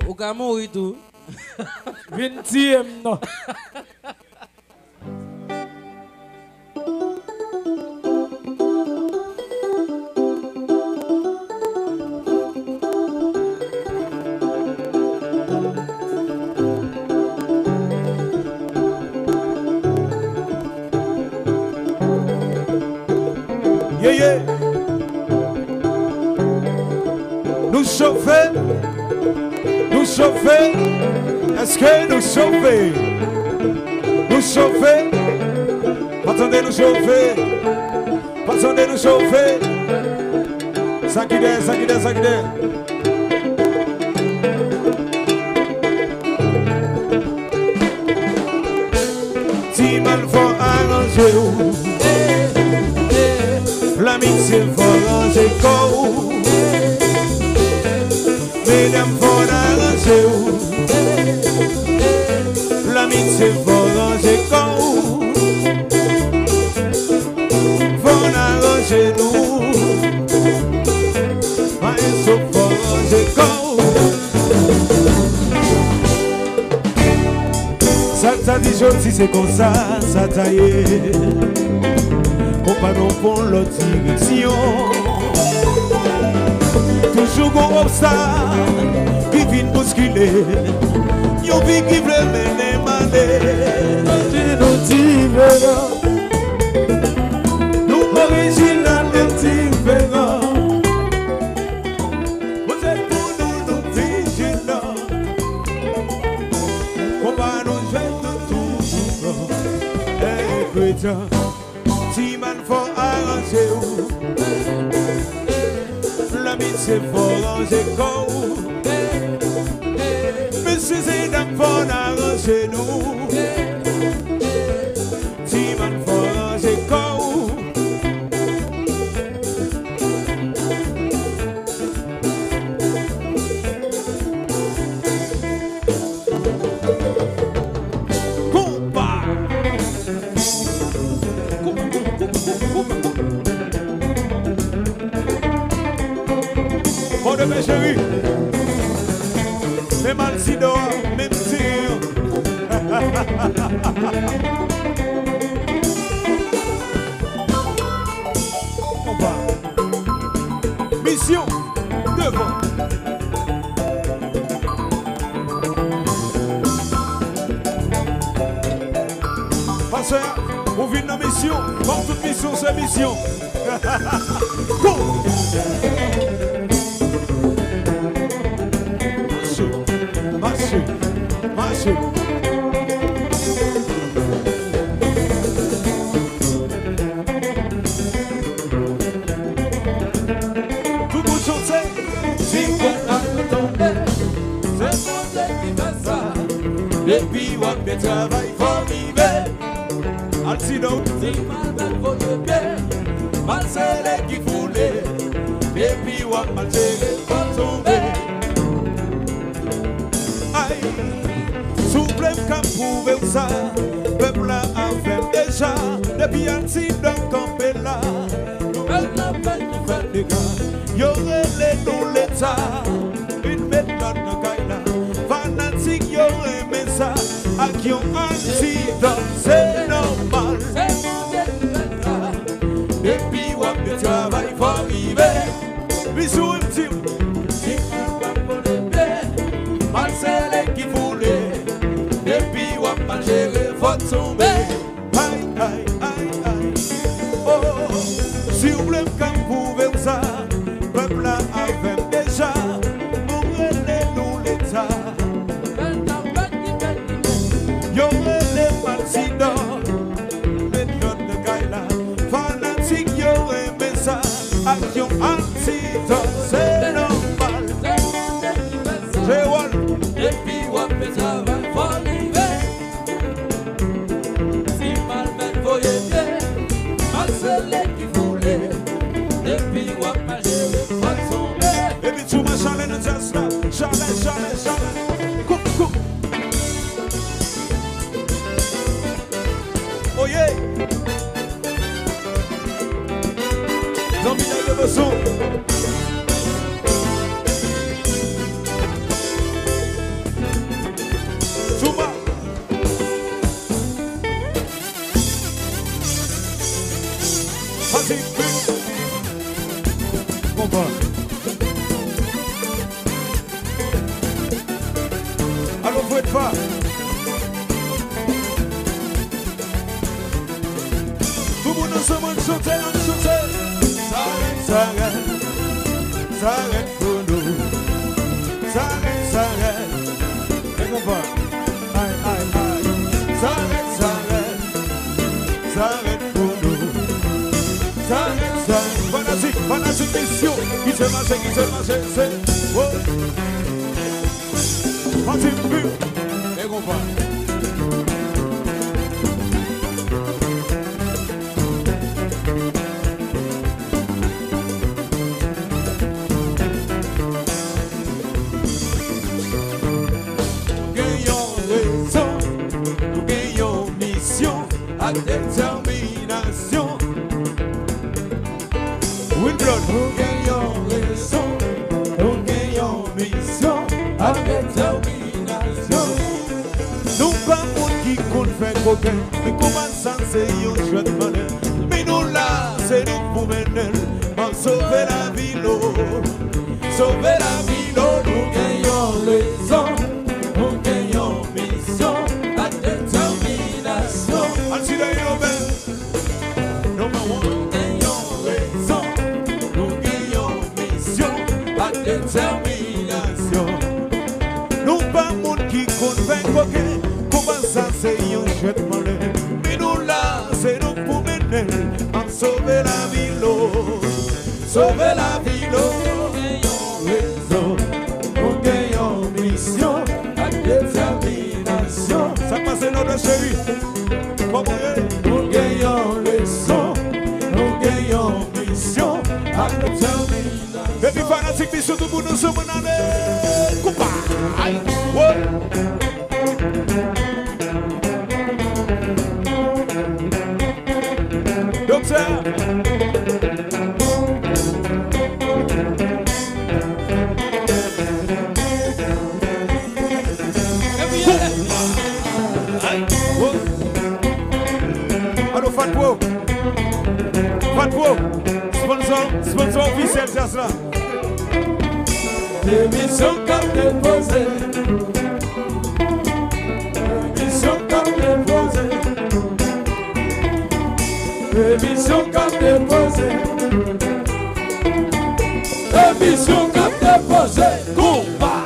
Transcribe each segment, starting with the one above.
Au cas où tout. 20e, non. Yeah, yeah. Nous chauffer, est-ce que nous chauffer? Nous chauffer, attendez nous chauffer, attendez nous chauffer. Ça qui est, ça qui est, ça qui est. Si mal faut arranger, l'amitié faut ranger corps. Mesdames faut arranger, l'amitié faut ranger corps. Faut arranger nous, maestro faut ranger corps. Ça t'a dit gentil c'est comme ça, ça t'a yé. Compagnon pour l'autre direction. Toujours qu'on obstacle qui vient bousculer. Yon vie qui veut mener maner. Nous différents, nous original et différents. Vous êtes pour nous vigilants. Comment nous jette toujours. Eh chrétien, si man faut arranger où. L'amitié faut ranger corps. Monsieur et dames faut arranger nous. Si man faut ranger corps. Combat. Oh de mes chéris, c'est mal si dehors, même sûr. On va. Mission devant. Pasteur, on vit dans mission. Comme toute mission, c'est mission. Go! Marchez. Tout le monde chante. Si on a tombé, c'est mon Dieu qui fait ça. Et puis on bien travail pour vivre. Altino, si mal faut le bien, mal c'est qui foulait. Et puis on mal c'est pour tomber. Souple qu'à prouver ça, peuple a fait déjà, depuis un petit d'un campé là, peuple a fait du fait des gars, y'aurait les nous l'état, une méthode de gaïla, fanatique y'aurait aimé ça, à qui on accident, c'est normal, c'est mon Dieu, depuis on peut travailler, faut arriver, bisous un petit, si on va pour le bien, mal c'est qui voulait. Depuis on va gérer votre sommet. Aïe, aïe, aïe, aïe. Oh, si vous voulez qu'on prouve ça, peuple a fait déjà. Pour aider nous l'État. Y'aurait les malsidants, les notes de Gaïla. Fanatique, y'aurait aimé ça. Action anti-temps, c'est normal. C'est one. Depuis on peut travailler. Et puis tout ma chalet de Tesla, chalet. Coupe. Oh yeah. Zambia de besoin. au fouet de fa. Tout le monde ensemble, on chante. S'arrête pour nous. S'arrête. Et qu'on va. Aïe. S'arrête pour nous. S'arrête. Fanatique mission. Qui se marche, c'est. Oh. Continue. Et qu'on va. Détermination. Will blood. Nous gagnons raison. Nous gagnons mission. À détermination. Nous pas monde qui compte faire coquin. Mais comment ça c'est un jeu de monnaie. Mais nous là, c'est nous pour mener. Pour sauver la vie, l'eau. Sauver la vie, l'eau. Nous gagnons raison. Nous gagnons mission. À détermination. Détermination. Nous pas monde qui compte faire coquin. Comment ça c'est un jeu de monnaie. Mais nous là c'est nous pour mener. En sauver la vie l'eau. Sauver la vie l'eau. Nous gagnons raison. Nous gagnons mission. À détermination. Ça passe notre chérie. Nous gagnons raison. Nous gagnons mission. À détermination. Et puis fanatique mission tout pour nous sommes en année. Coupa. Aïe. Docteur. Allô Fatwo. Sponsor officiel, c'est ça. Émission comme déposée. Émission comme déposée. Émission comme déposée. Émission comme déposée. Combat.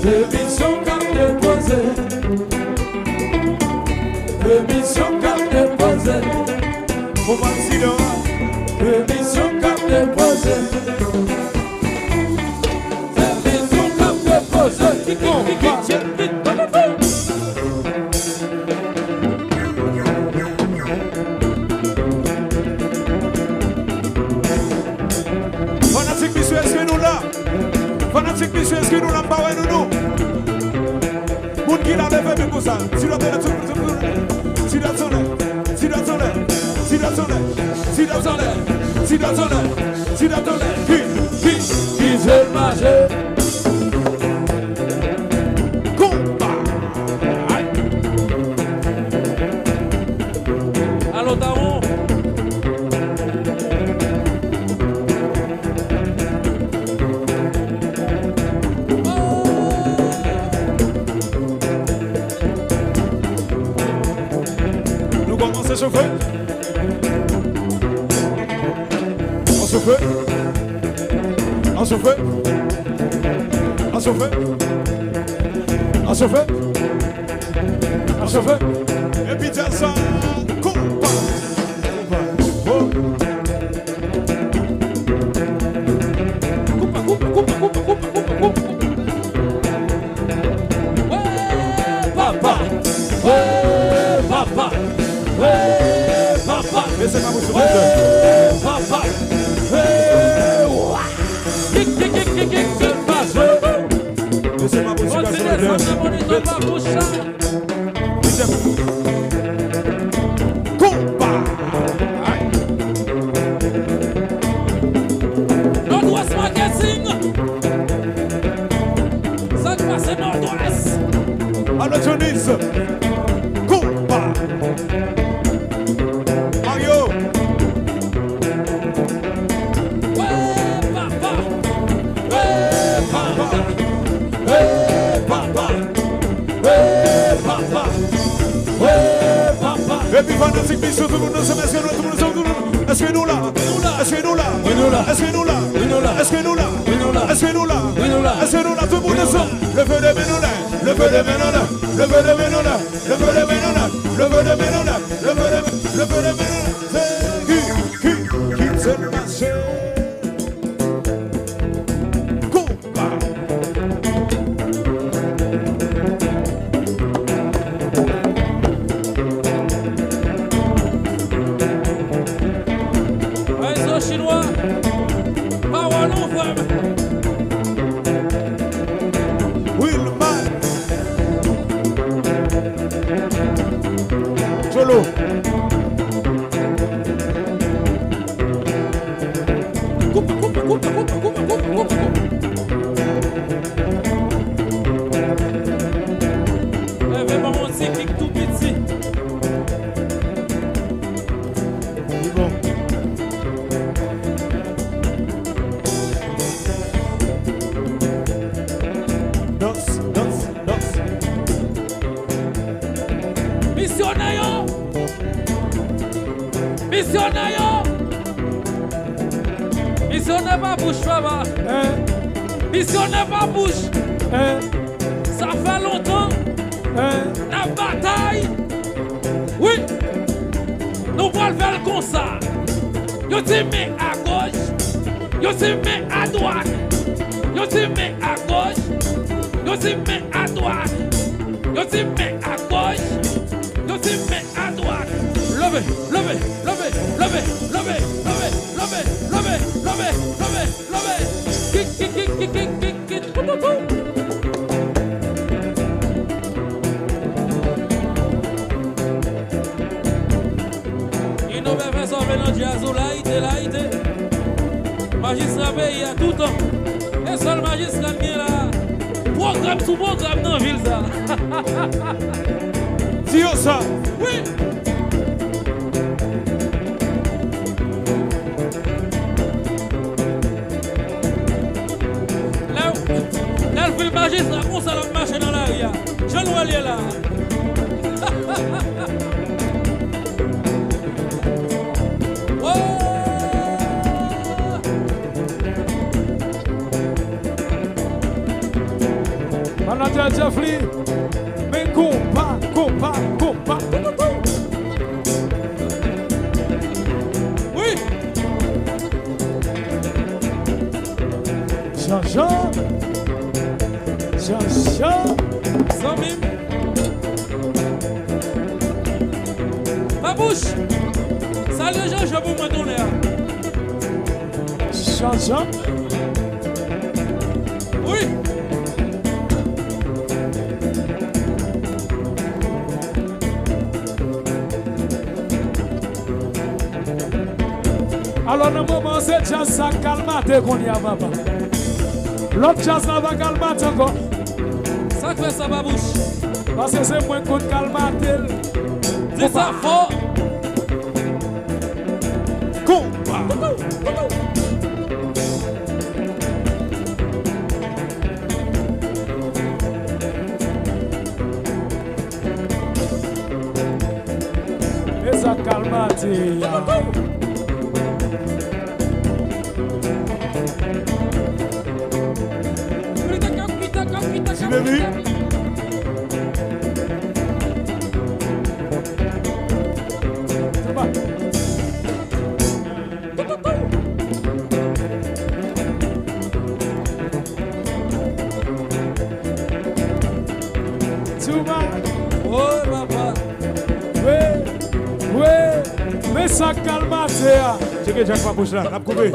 Émission comme déposée. Émission comme déposée. Émission comme déposée. Émission comme déposée. Fanatique mission, est-ce que nous là? Fanatique mission, est-ce que nous là? Nous. Moun qui l'a levé, mais comme ça. Si l'on est qui se marche. Combat. Allô, Daron. Nous commençons à chauffer. En chauffeur. Et puis ça, combat. Papa. Mais c'est pas vous, papa. pas bouche ça. Combat. Nord-Ouest Magazine. Ça passe Nord-Ouest. Alors Jonis. Combat. Mario. Ouais, papa. Hey, papa. Hey, papa. Hey, papa. Hey, papa. Et puis fanatique, bisous, tout le monde, est-ce que nous là? Est-ce que nous là? Oui, nous là. Est-ce que nous là? Oui, nous là. Est-ce que nous là? Oui, nous là. Est-ce que nous là? Oui, nous là. Est-ce que nous là? Tout le monde ensemble. Le feu de Ménona. Le feu de Ménona. Le feu de Ménona. Le feu de Ménona. Le feu de Ménona. Le feu de Ménona. C'est qui c'est le marché? Combat. Réseau chinois. Parole en femme. Willman. Jolo. Coupe. Levez pas mon cyclique tout petit. Bon. Danse. Missionnaire. Missionnaire pas bouche, papa. Missionnaire pas bouche. Ça fait longtemps. La bataille. Oui. Nous allons faire comme ça. Yo te mets à gauche. Yo te mets à droite. Yo te mets à gauche. Yo te mets à droite. Yo te mets à gauche. Yo te mets à droite. Levez. Kick. Il nous fait sauver notre jazz ou laïté. Magistrat pays à tout temps. Et seul magistrat qui est là. Programme sous programme dans la ville ça. Tio ça. Oui. Là, le film magistrat, on s'en a marché dans la rue. Je le vois là. Manager Jeffrey. Mais combat. Oui. Jean-Jean. Sans mime. Ma bouche. Salut Jean, je vous me donner. Jean-Jean. Oui. Alors, dans le moment, c'est jazz ça calmate qu'on y a, papa. L'autre jazz là va calmate encore. Ça fait ça, ma bouche. Parce que c'est moins qu'on calmate. Dis ça fort. Combat. Et ça calmate. Tu l'as vu? C'est bon. Touma. Oh, papa. Oui. Mais ça calmate. C'est que Jacques Papouche là, n'a pas coupé.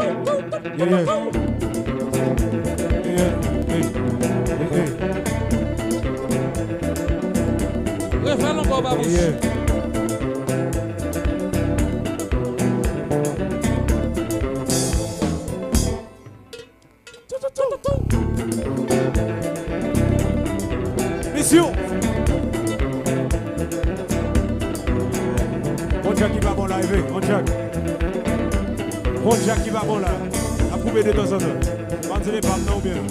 Bravo, Babouche. Yeah. Mission. Bon Jack qui va bon là, bon Jack. Bon Jack qui va bon là. Approuvé de temps en temps. Mandez pas non bien.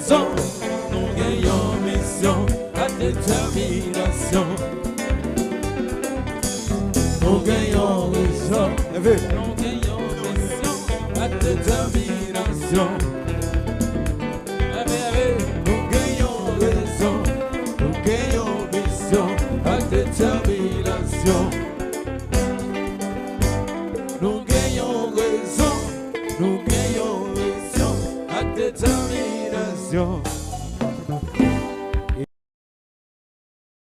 Nous gagnons mission à détermination. Nous gagnons raison. Nous gagnons mission à détermination. Nous gagnons raison. Nous gagnons mission à détermination. Nous gagnons raison. Nous gagnons mission à détermination.